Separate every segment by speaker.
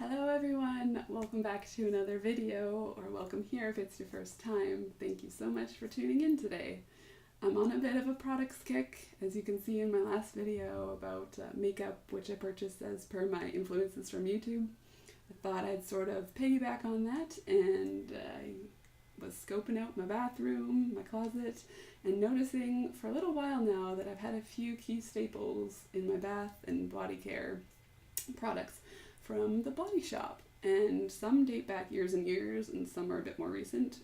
Speaker 1: Hello everyone, welcome back to another video, or welcome here if it's your first time. Thank you so much for tuning in today. I'm on a bit of a products kick, as you can see in my last video about makeup, which I purchased as per my influences from YouTube. I thought I'd sort of piggyback on that, and I was scoping out my bathroom, my closet, and noticing for a little while now that I've had a few key staples in my bath and body care products from the Body Shop, and some date back years and years and some are a bit more recent,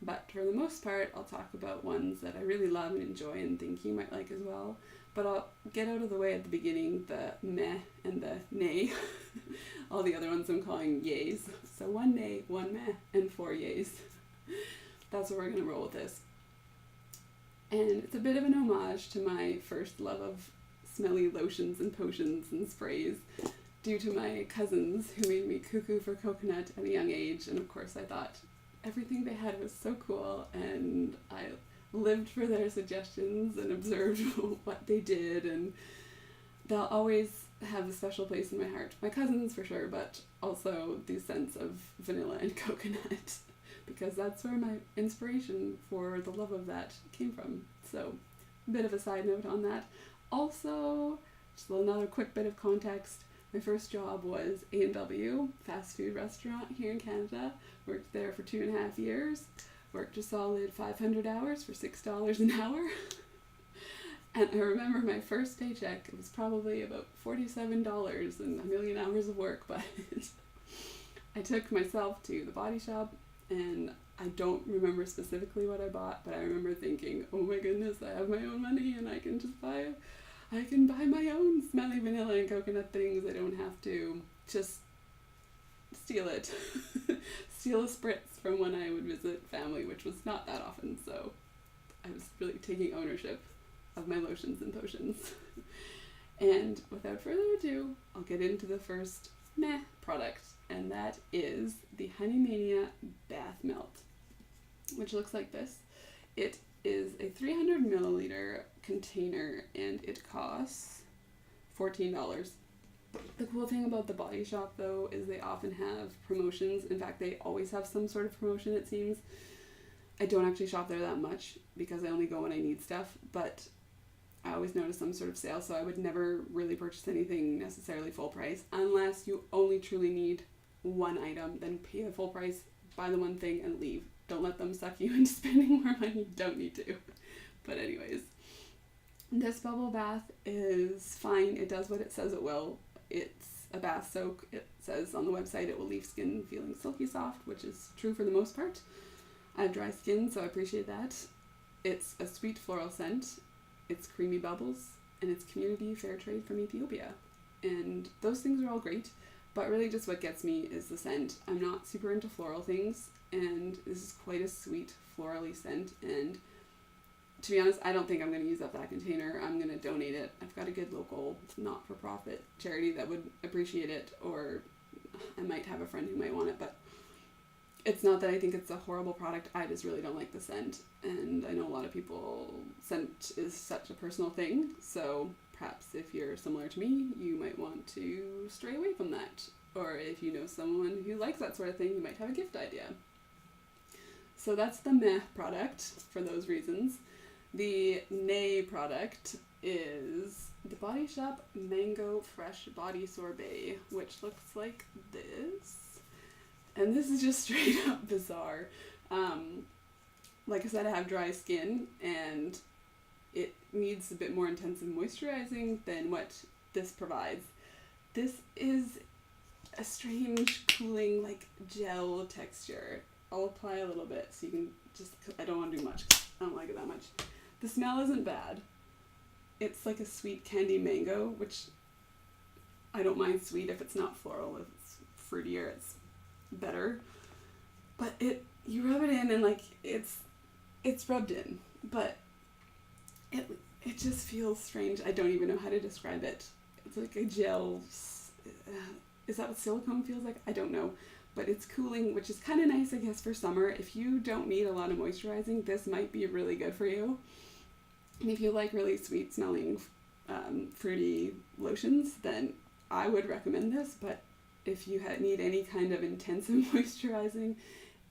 Speaker 1: but for the most part I'll talk about ones that I really love and enjoy and think you might like as well. But I'll get out of the way at the beginning the meh and the nay. All the other ones I'm calling yays. So 1 nay, 1 meh, and 4 yays. That's what we're going to roll with this. And it's a bit of an homage to my first love of smelly lotions and potions and sprays, due to my cousins who made me cuckoo for coconut at a young age. And of course I thought everything they had was so cool, and I lived for their suggestions and observed what they did, and they'll always have a special place in my heart. My cousins for sure, but also the scents of vanilla and coconut, because that's where my inspiration for the love of that came from. So a bit of a side note on that. Also, just another quick bit of context. My first job was A&W, fast food restaurant here in Canada. Worked there for 2.5 years. Worked a solid 500 hours for $6 an hour. And I remember my first paycheck, it was probably about $47 and a million hours of work, but I took myself to the Body Shop, and I don't remember specifically what I bought, but I remember thinking, oh my goodness, I have my own money and I can buy my own smelly vanilla and coconut things. I don't have to just steal it. Steal a spritz from when I would visit family, which was not that often, so I was really taking ownership of my lotions and potions. And without further ado, I'll get into the first meh product, and that is the Honeymania Bath Melt, which looks like this. It is a 300 milliliter container, and it costs $14. The cool thing about the Body Shop though is they often have promotions. In fact, they always have some sort of promotion, it seems. I don't actually shop there that much because I only go when I need stuff, but I always notice some sort of sale, so I would never really purchase anything necessarily full price unless you only truly need one item. Then pay the full price, buy the one thing, and leave. Don't let them suck you into spending more money you don't need to. But anyways, this bubble bath is fine. It does what it says it will. It's a bath soak. It says on the website it will leave skin feeling silky soft, which is true for the most part. I have dry skin, so I appreciate that. It's a sweet floral scent. It's creamy bubbles, and it's community fair trade from Ethiopia. And those things are all great, but really just what gets me is the scent. I'm not super into floral things, and this is quite a sweet florally scent, and to be honest, I don't think I'm going to use up that container. I'm going to donate it. I've got a good local not-for-profit charity that would appreciate it, or I might have a friend who might want it, but it's not that I think it's a horrible product. I just really don't like the scent, and I know a lot of people, scent is such a personal thing, so perhaps if you're similar to me, you might want to stray away from that, or if you know someone who likes that sort of thing, you might have a gift idea. So that's the meh product for those reasons. The nay product is the Body Shop Mango Fresh Body Sorbet, which looks like this. And this is just straight up bizarre. Like I said, I have dry skin, and it needs a bit more intensive moisturizing than what this provides. This is a strange, cooling, like gel texture. I'll apply a little bit so you can just, I don't want to do much. I don't like it that much. The smell isn't bad. It's like a sweet candy mango, which I don't mind sweet if it's not floral. If it's fruitier, it's better. But you rub it in and like it's rubbed in, but it just feels strange. I don't even know how to describe it. It's like a gel. Is that what silicone feels like? I don't know. But it's cooling, which is kind of nice, I guess, for summer. If you don't need a lot of moisturizing, this might be really good for you. And if you like really sweet smelling fruity lotions, then I would recommend this, but if you need any kind of intensive moisturizing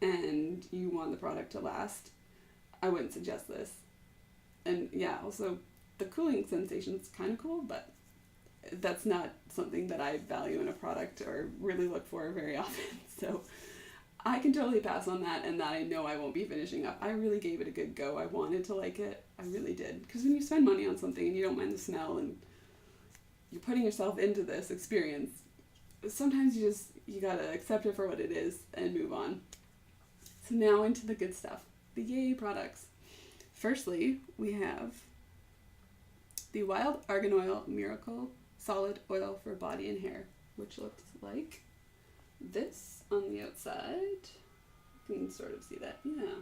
Speaker 1: and you want the product to last, I wouldn't suggest this. And yeah, also the cooling sensation is kind of cool, but that's not something that I value in a product or really look for very often. So I can totally pass on that, and that I know I won't be finishing up. I really gave it a good go. I wanted to like it. I really did. Because when you spend money on something and you don't mind the smell and you're putting yourself into this experience, sometimes you gotta accept it for what it is and move on. So now into the good stuff. The YAY products. Firstly, we have the Wild Argan Oil Miracle Solid Oil for Body and Hair, which looks like this on the outside. You can sort of see that, yeah.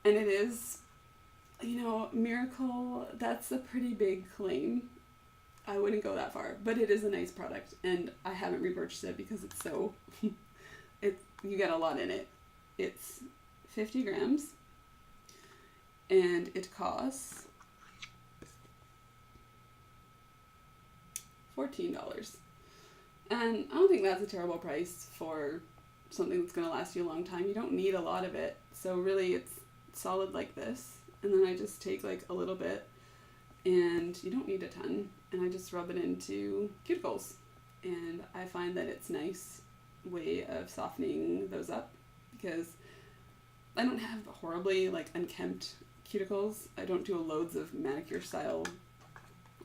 Speaker 1: And it is, miracle, that's a pretty big claim. I wouldn't go that far, but it is a nice product, and I haven't repurchased it because it's so, you get a lot in it. It's 50 grams, and it costs $14. And I don't think that's a terrible price for something that's going to last you a long time. You don't need a lot of it, so really it's solid like this, and then I just take like a little bit, and you don't need a ton, and I just rub it into cuticles, and I find that it's a nice way of softening those up, because I don't have horribly unkempt cuticles. I don't do loads of manicure style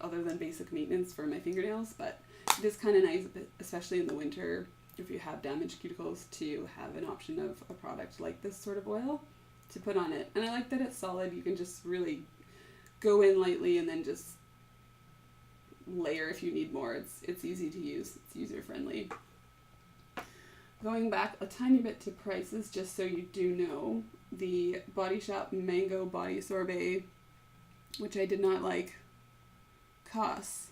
Speaker 1: other than basic maintenance for my fingernails, but it is kind of nice, especially in the winter, if you have damaged cuticles, to have an option of a product like this sort of oil to put on it. And I like that it's solid. You can just really go in lightly and then just layer if you need more. It's easy to use. It's user friendly. Going back a tiny bit to prices, just so you do know, the Body Shop Mango Body Sorbet, which I did not like, costs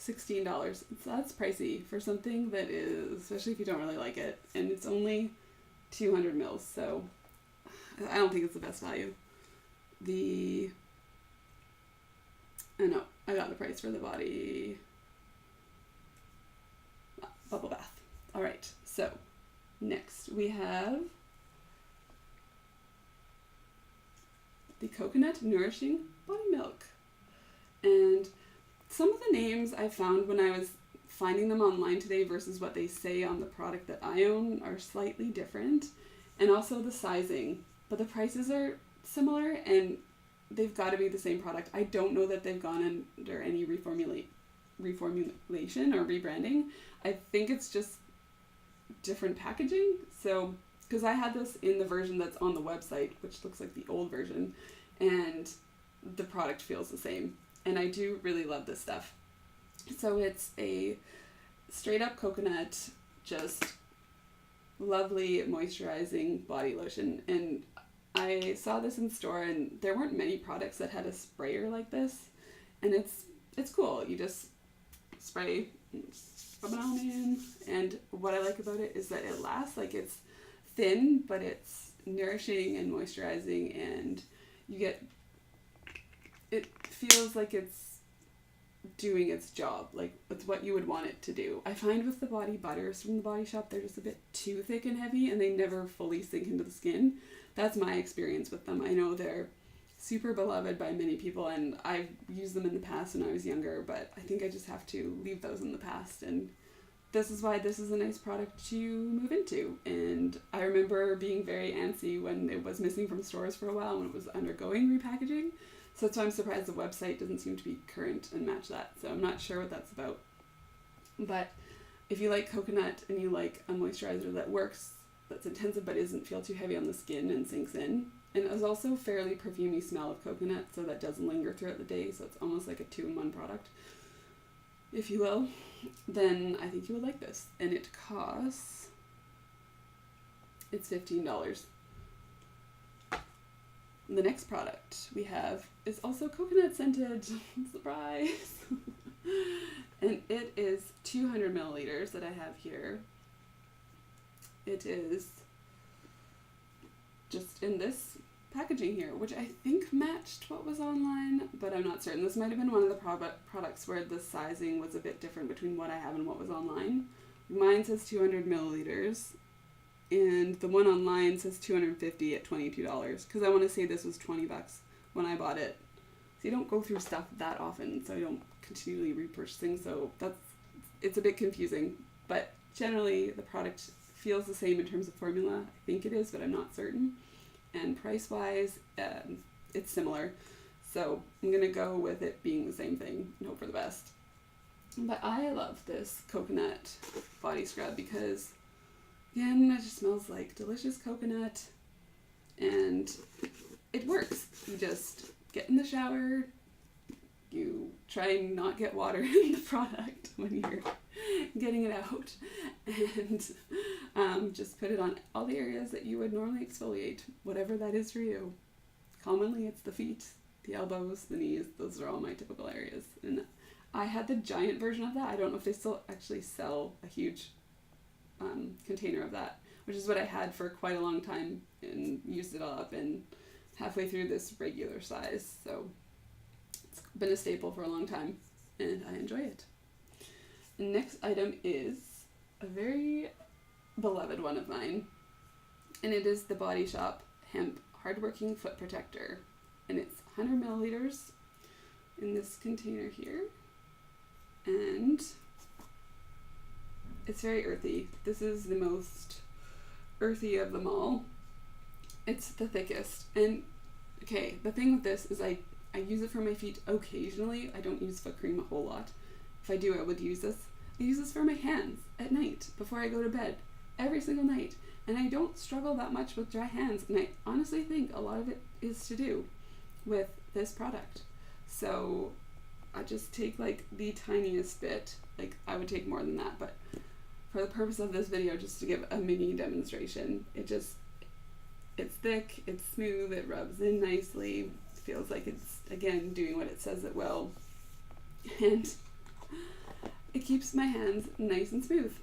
Speaker 1: $16. So that's pricey for something that is, especially if you don't really like it, and it's only 200 mils, so I don't think it's the best value. I got the price for the body bubble bath. Alright, so next we have the Coconut Nourishing Body Milk. And some of the names I found when I was finding them online today versus what they say on the product that I own are slightly different, and also the sizing, but the prices are similar, and they've got to be the same product. I don't know that they've gone under any reformulation or rebranding. I think it's just different packaging. So, because I had this in the version that's on the website, which looks like the old version, and the product feels the same. And I do really love this stuff. So it's a straight up coconut, just lovely moisturizing body lotion. And I saw this in store, and there weren't many products that had a sprayer like this. And it's cool. You just spray, rub it on in. And what I like about it is that it lasts. It's thin, but it's nourishing and moisturizing, and it feels like it's doing its job. It's what you would want it to do. I find with the body butters from the Body Shop, they're just a bit too thick and heavy, and they never fully sink into the skin. That's my experience with them. I know they're super beloved by many people, and I've used them in the past when I was younger, but I think I just have to leave those in the past, and this is why this is a nice product to move into. And I remember being very antsy when it was missing from stores for a while, when it was undergoing repackaging. So that's why I'm surprised the website doesn't seem to be current and match that. So I'm not sure what that's about. But if you like coconut and you like a moisturizer that works, that's intensive but doesn't feel too heavy on the skin and sinks in, and it was also fairly perfumey smell of coconut, so that doesn't linger throughout the day, so it's almost like a 2-in-1 product, if you will, then I think you would like this. And it costs, it's $15. The next product we have is also coconut scented. Surprise! And it is 200 milliliters that I have here. It is just in this packaging here, which I think matched what was online, but I'm not certain. This might have been one of the products where the sizing was a bit different between what I have and what was online. Mine says 200 milliliters, and the one online says 250 at $22, because I want to say this was $20 when I bought it. So you don't go through stuff that often, so I don't continually repurchasing, so it's a bit confusing, but generally the product feels the same in terms of formula. I think it is, but I'm not certain. And price-wise, it's similar. So I'm going to go with it being the same thing and hope for the best. But I love this coconut body scrub because, again, it just smells like delicious coconut and it works. You just get in the shower, you try and not get water in the product when you're getting it out, and just put it on all the areas that you would normally exfoliate, whatever that is for you. Commonly it's the feet, the elbows, the knees. Those are all my typical areas. And I had the giant version of that. I don't know if they still actually sell a huge container of that, which is what I had for quite a long time and used it all up and halfway through this regular size. So it's been a staple for a long time and I enjoy it. The next item is a very beloved one of mine, and it is the Body Shop Hemp Hardworking Foot Protector, and it's 100 milliliters in this container here, and it's very earthy. This is the most earthy of them all. It's the thickest, and okay, the thing with this is I use it for my feet occasionally. I don't use foot cream a whole lot. If I do, I would use this. I use this for my hands at night before I go to bed, every single night. And I don't struggle that much with dry hands. And I honestly think a lot of it is to do with this product. So I just take like the tiniest bit. Like I would take more than that, but for the purpose of this video, just to give a mini demonstration, it's thick, it's smooth, it rubs in nicely, feels like it's, again, doing what it says it will. And it keeps my hands nice and smooth.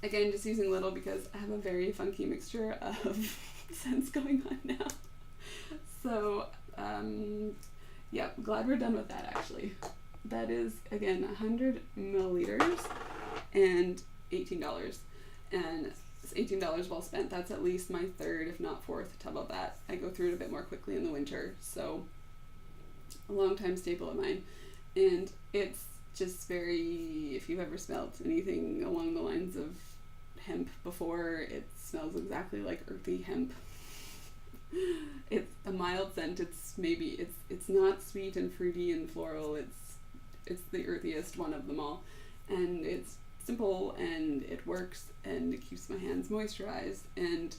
Speaker 1: Again, just using little because I have a very funky mixture of scents going on now. So, yeah, glad we're done with that actually. That is, again, 100 milliliters and $18. And it's $18 well spent. That's at least my third, if not fourth, tub of that. I go through it a bit more quickly in the winter, so a long time staple of mine. And it's just very, if you've ever smelled anything along the lines of hemp before, it smells exactly like earthy hemp. It's a mild scent. It's not sweet and fruity and floral. It's the earthiest one of them all, and it's simple and it works and it keeps my hands moisturized, and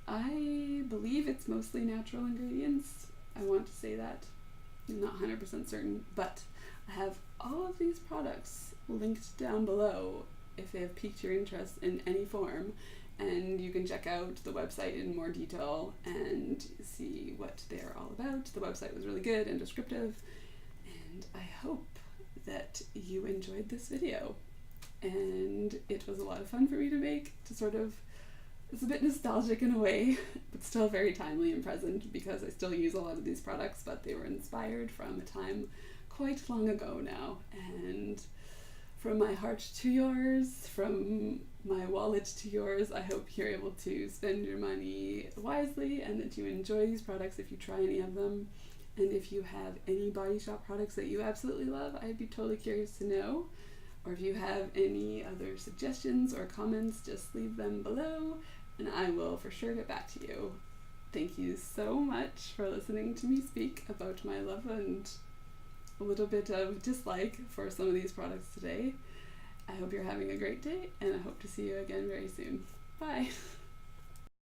Speaker 1: I believe it's mostly natural ingredients. I want to say that. I'm not 100% certain, but I have all of these products linked down below if they have piqued your interest in any form, and you can check out the website in more detail and see what they're all about. The website was really good and descriptive, and I hope that you enjoyed this video. And it was a lot of fun for me to make, it's a bit nostalgic in a way, but still very timely and present because I still use a lot of these products, but they were inspired from a time quite long ago now. And from my heart to yours, from my wallet to yours, I hope you're able to spend your money wisely and that you enjoy these products if you try any of them. And if you have any Body Shop products that you absolutely love, I'd be totally curious to know. Or if you have any other suggestions or comments, just leave them below and I will for sure get back to you. Thank you so much for listening to me speak about my love and a little bit of dislike for some of these products today. I hope you're having a great day and I hope to see you again very soon. Bye!